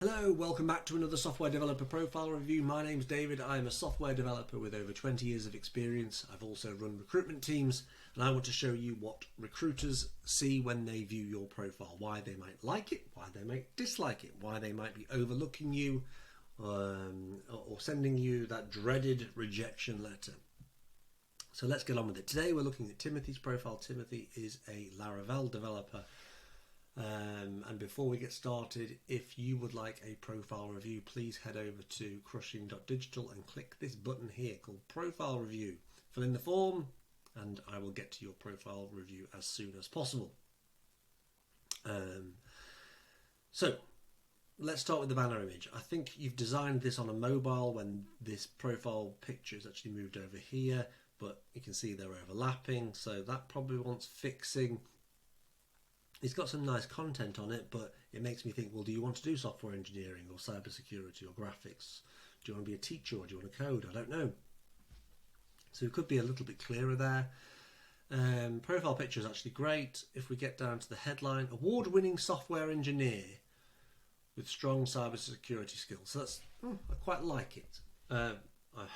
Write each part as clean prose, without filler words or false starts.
Hello, welcome back to another software developer profile review. My name's David. I'm a software developer with over 20 years of experience. I've also run recruitment teams, and I want to show you what recruiters see when they view your profile, why they might like it, why they might dislike it, why they might be overlooking you or sending you that dreaded rejection letter. So let's get on with it. Today we're looking at Timothy's profile. Timothy is a Laravel developer. And before we get started, if you would like a profile review, please head over to crushing.digital and click this button here called Profile Review. Fill in the form and I will get to your profile review as soon as possible. So let's start with the banner image. I think you've designed this on a mobile when this profile picture is actually moved over here, but you can see they're overlapping, so that probably wants fixing. It's got some nice content on it, but it makes me think, well, do you want to do software engineering or cybersecurity or graphics? Do you want to be a teacher or do you want to code? I don't know. So it could be a little bit clearer there. Profile picture is actually great. If we get down to the headline, award-winning software engineer with strong cybersecurity skills. So that's, I quite like it. I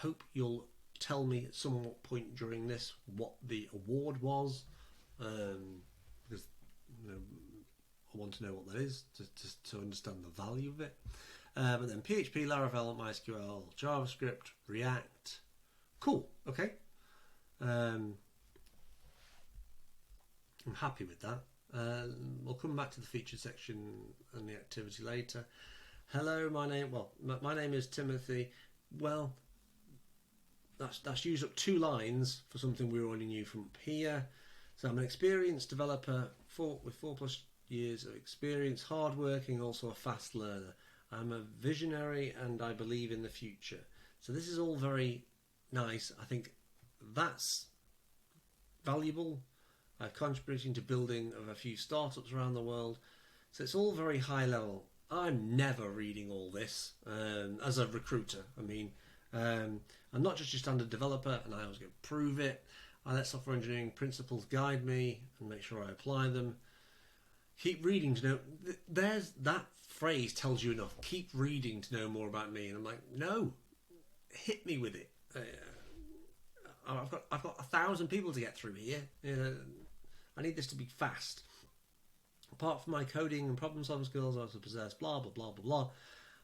hope you'll tell me at some point during this what the award was, because I want to know what that is to understand the value of it. But then PHP, Laravel, MySQL, JavaScript, React. Cool. Okay. I'm happy with that. We'll come back to the featured section and the activity later. Hello, my name is Timothy. Well, that's used up 2 lines for something we already knew from up here. So I'm an experienced developer with 4+ years of experience, hardworking, also a fast learner. I'm a visionary and I believe in the future. So this is all very nice. I think that's valuable. I've contributed to building of a few startups around the world. So it's all very high level. I'm never reading all this as a recruiter. I mean, I'm not just your standard developer and I always go prove it. I let software engineering principles guide me and make sure I apply them. Keep reading to know. There's that phrase tells you enough. Keep reading to know more about me. And I'm like, no, hit me with it. I've got 1,000 people to get through here. I need this to be fast. Apart from my coding and problem solving skills, I also possess blah blah blah blah blah.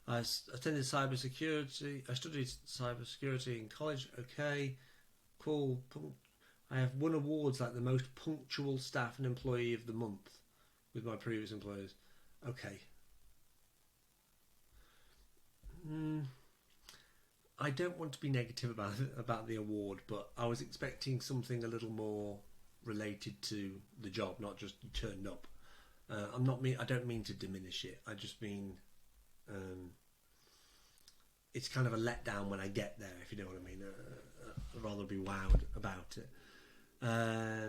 I attended cybersecurity. I studied cybersecurity in college. Okay, cool. I have won awards like the most punctual staff and employee of the month with my previous employers. Okay. I don't want to be negative about the award, but I was expecting something a little more related to the job, not just you turned up. I don't mean to diminish it. I just mean it's kind of a letdown when I get there, if you know what I mean. I'd rather be wowed about it.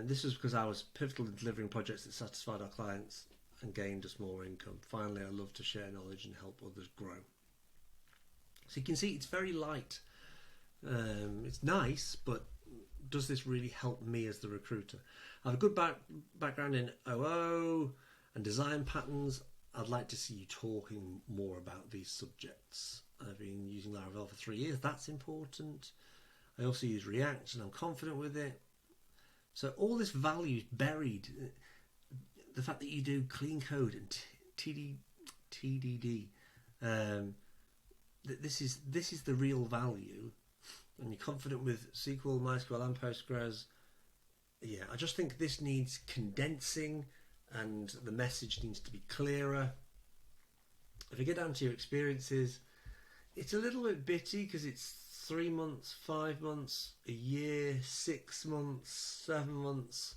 This was because I was pivotal in delivering projects that satisfied our clients and gained us more income. Finally, I love to share knowledge and help others grow. So you can see it's very light. It's nice, but does this really help me as the recruiter? I have a good background in OO and design patterns. I'd like to see you talking more about these subjects. I've been using Laravel for 3 years. That's important. I also use React and I'm confident with it. So all this value is buried. The fact that you do clean code and TDD, this is the real value. And you're confident with SQL, MySQL, and Postgres. Yeah, I just think this needs condensing, and the message needs to be clearer. If you get down to your experiences, it's a little bit bitty because it's 3 months, 5 months, a year, 6 months, 7 months.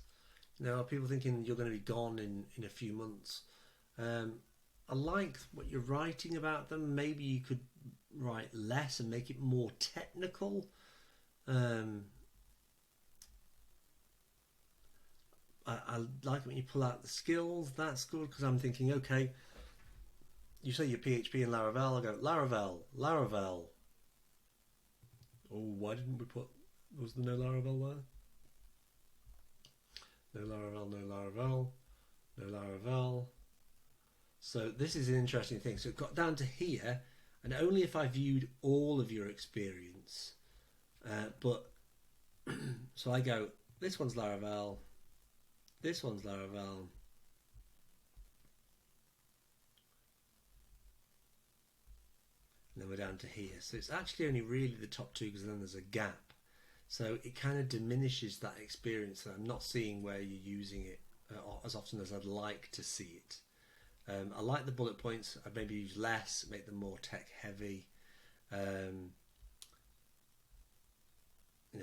Are people thinking you're going to be gone in a few months? I like what you're writing about them. Maybe you could write less and make it more technical. I like it when you pull out the skills. That's good because I'm thinking, okay, you say you're PHP and Laravel. I go Laravel. Oh, why didn't we put? Was there no Laravel there? No Laravel, no Laravel, no Laravel. So this is an interesting thing. So it got down to here, and only if I viewed all of your experience. But so I go, this one's Laravel, this one's Laravel, and then we're down to here. So it's actually only really the top two, because then there's a gap. So it kind of diminishes that experience, and I'm not seeing where you're using it as often as I'd like to see it. I like the bullet points. I'd maybe use less, make them more tech heavy.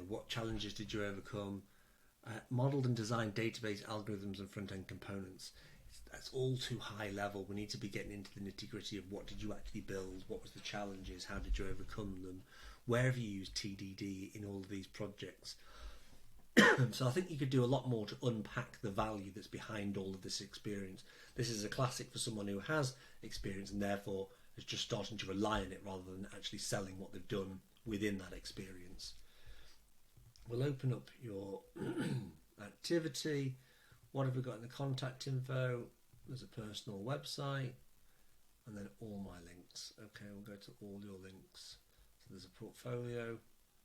What challenges did you overcome? Modeled and designed database algorithms and front-end components. That's all too high level. We need to be getting into the nitty-gritty of what did you actually build, what was the challenges, how did you overcome them, where have you used TDD in all of these projects. So I think you could do a lot more to unpack the value that's behind all of this experience. This is a classic for someone who has experience and therefore is just starting to rely on it rather than actually selling what they've done within that experience. We'll open up your activity. What have we got in the contact info? There's a personal website and then all my links. Okay, we'll go to all your links. So there's a portfolio.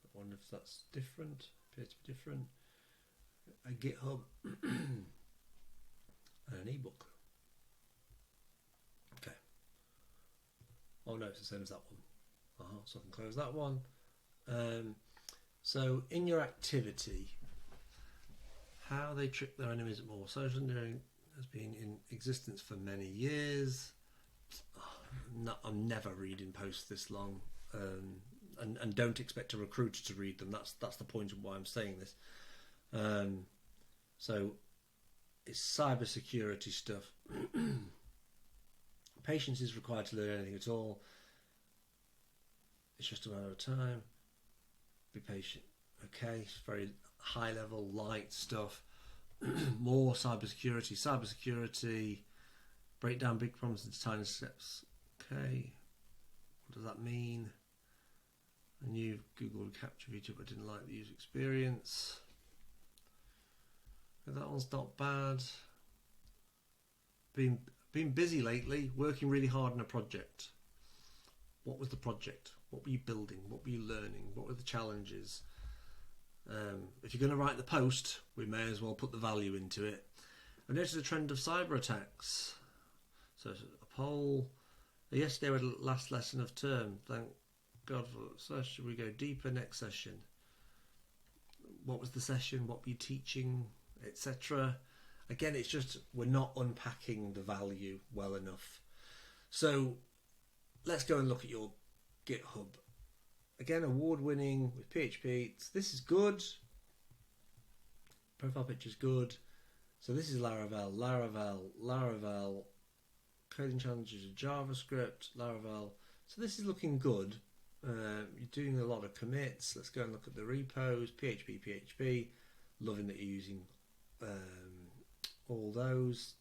I wonder if that's different. Appears to be different. A GitHub and an ebook. Okay. Oh no, it's the same as that one. So I can close that one. So in your activity, how they trick their enemies at more. Social engineering has been in existence for many years. I'm never reading posts this long, and don't expect a recruiter to read them. That's the point of why I'm saying this. So it's cybersecurity stuff. Patience is required to learn anything at all. It's just a matter of time. Be patient. Okay, it's very high level, light stuff. More cybersecurity. Break down big problems into tiny steps. Okay, what does that mean? A new Google capture feature, but didn't like the user experience. That one's not bad. Been busy lately, working really hard on a project. What was the project? What were you building? What were you learning? What were the challenges? If you're going to write the post, we may as well put the value into it. I noticed a trend of cyber attacks. So a poll. Yesterday we had the last lesson of term. Thank God for that session. We go deeper next session. What was the session? What were you teaching? Etc. Again, it's just we're not unpacking the value well enough. So let's go and look at your GitHub. Again, award-winning with PHP. This is good. Profile picture is good. So this is Laravel. Coding challenges of JavaScript, Laravel. So this is looking good. You're doing a lot of commits. Let's go and look at the repos. PHP. Loving that you're using all those.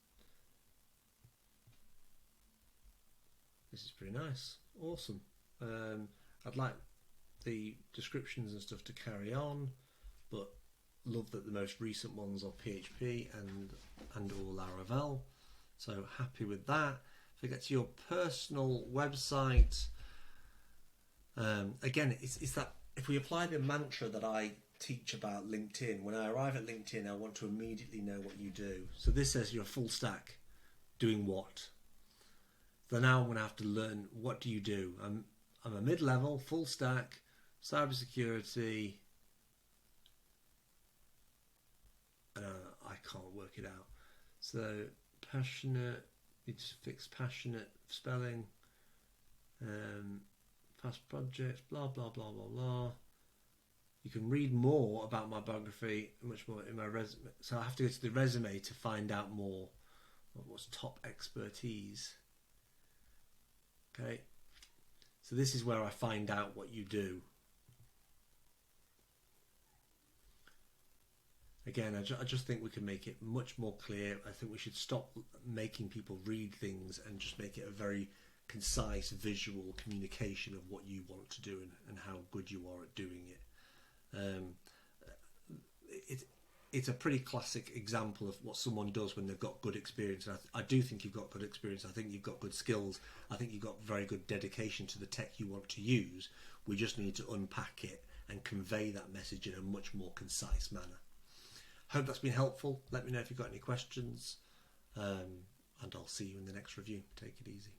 This is pretty nice. Awesome. I'd like the descriptions and stuff to carry on, but love that the most recent ones are PHP and all Laravel. So happy with that. If we get to your personal website, again, it's that if we apply the mantra that I teach about LinkedIn, when I arrive at LinkedIn, I want to immediately know what you do. So this says you're a full stack. Doing what? So now I'm going to have to learn, what do you do? I'm a mid-level, full stack, cybersecurity. I can't work it out. So passionate, you just fix passionate spelling, past projects, blah blah blah blah blah. You can read more about my biography, much more in my resume. So I have to go to the resume to find out more. What's top expertise? Okay, so this is where I find out what you do. Again, I just think we can make it much more clear. I think we should stop making people read things and just make it a very concise visual communication of what you want to do and how good you are at doing it. it's a pretty classic example of what someone does when they've got good experience. And I do think you've got good experience. I think you've got good skills. I think you've got very good dedication to the tech you want to use. We just need to unpack it and convey that message in a much more concise manner. Hope that's been helpful. Let me know if you've got any questions. And I'll see you in the next review. Take it easy.